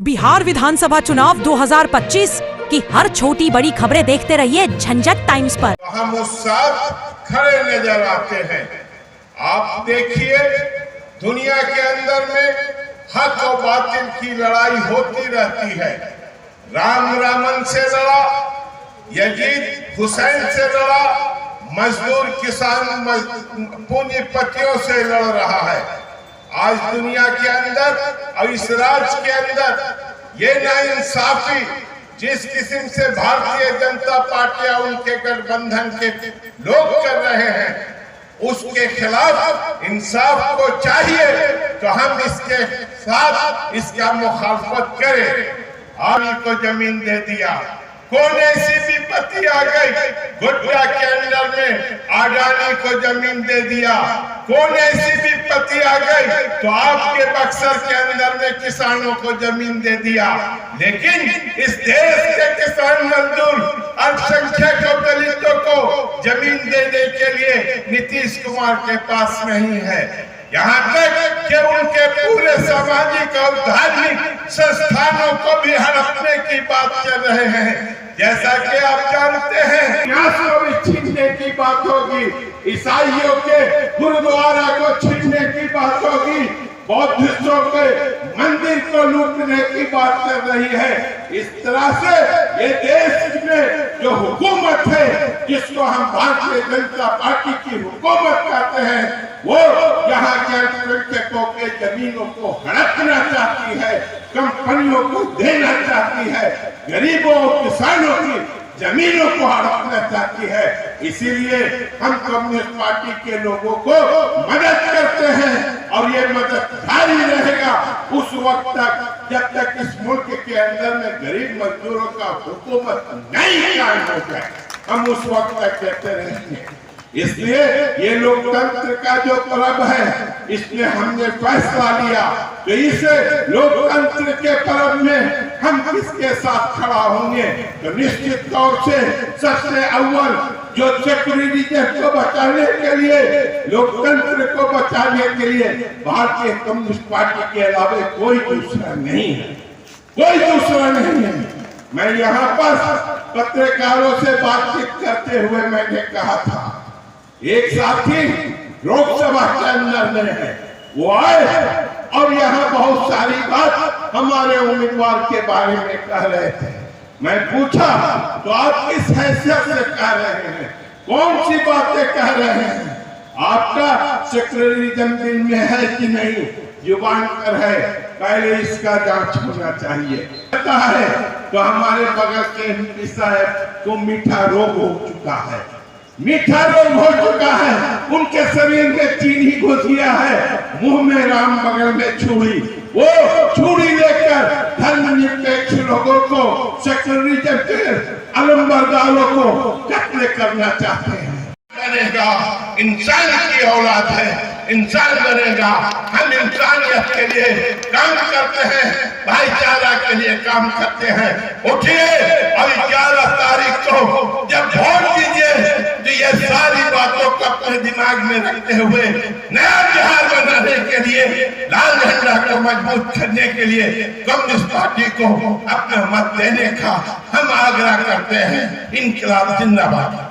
बिहार विधानसभा चुनाव 2025 की हर छोटी बड़ी खबरें देखते रहिए झंझट टाइम्स पर। हम उस साथ खड़े नजर आते हैं। आप देखिए, दुनिया के अंदर में हक और बातिल की लड़ाई होती रहती है। राम रामन से लड़ा, यजीद हुसैन से लड़ा, मजदूर किसान पूंजीपतियों से लड़ रहा है। आज दुनिया के अंदर और इस राज्य के अंदर ये नाइंसाफी जिस किस्म से भारतीय जनता पार्टी और उनके गठबंधन के लोग कर रहे हैं, उसके खिलाफ इंसाफ को चाहिए तो हम इसके साथ इसका मुखालफत करें। आर्मी को जमीन दे दिया, कौन ऐसी विपत्ति आ गई? गोड्डा के अंदर में अडानी को जमीन दे दिया, कौन ऐसी विपत्ति आ गई? तो आपके बक्सर के अंदर में किसानों को जमीन दे दिया। लेकिन इस देश के किसान मजदूर अल्पसंख्यक और दलितों को जमीन देने के लिए नीतीश कुमार के पास नहीं है। यहाँ तक कि उनके पूरे सामाजिक और धार्मिक संस्थानों को भी हड़पने की बात कर रहे हैं। जैसा कि आप जानते हैं, को भी छीनने की बात होगी, ईसाइयों के गुरुद्वारा को छीनने की बात होगी, बौद्धिस्टों के मंदिर को लूटने की बात कर रही है। इस तरह से ये देश में जो हुकूमत है, जिसको हम भारतीय जनता पार्टी की हुकूमत कहते हैं, वो यहाँ के अल्पसंख्यकों के जमीनों को हड़पना चाहती है, कंपनियों को देना चाहती है, गरीबों और किसानों की जमीनों को हड़पना चाहती है। इसीलिए हम कम्युनिस्ट पार्टी के लोगों को मदद करते हैं और ये मदद जारी रहेगा उस वक्त तक जब तक इस मुल्क के अंदर में गरीब मजदूरों का हुकूमत नहीं कायम हो जाए। हम उस वक्त तक कहते रहेंगे। इसलिए ये लोकतंत्र का जो पर्व है, इसमें हमने फैसला लिया तो इस लोकतंत्र के पर्व में हम किसके साथ खड़ा होंगे, तो निश्चित तौर से सबसे अव्वल जो सेक्युलरिज्म को बचाने के लिए, लोकतंत्र को बचाने के लिए भारतीय कम्युनिस्ट पार्टी के अलावा कोई दूसरा नहीं है, कोई दूसरा नहीं है। मैं यहाँ पर पत्रकारों से बातचीत करते हुए मैंने कहा था, एक साथी लोकसभा के अंदर में है, वो आए और यहाँ बहुत सारी बात हमारे उम्मीदवार के बारे में कह रहे थे। मैं पूछा तो आप किस हैसियत से कह रहे हैं, कौन सी बातें कह रहे हैं? आपका सेक्युलरिज्म दिल में है कि नहीं, जुबान पर है, पहले इसका जांच होना चाहिए। पता है तो हमारे बगल के एमपी साहब को मीठा रोग हो चुका है, मीठा रोग हो चुका है, उनके शरीर में चीनी घुस गया है, मुंह में राम, बगल में छुरी, वो छुरी लेकर धर्मनिरपेक्ष लोगों को, सेक्युलरिज्म के अलंबरदारों को कत्ल करना चाहते हैं। बनेगा, इंसान की औलाद है, इंसान बनेगा। हम इंसानियत के लिए काम करते हैं, भाईचारा के लिए काम करते हैं। उठिए और 11 तारीख को जब वोट दीजिए तो ये सारी बातों को अपने दिमाग में रखते हुए नया बिहार बनाने के लिए, लाल झंडा को मजबूत करने के लिए कम्युनिस्ट पार्टी को अपना मत देने का हम आग्रह करते हैं। इनकलाब जिंदाबाद।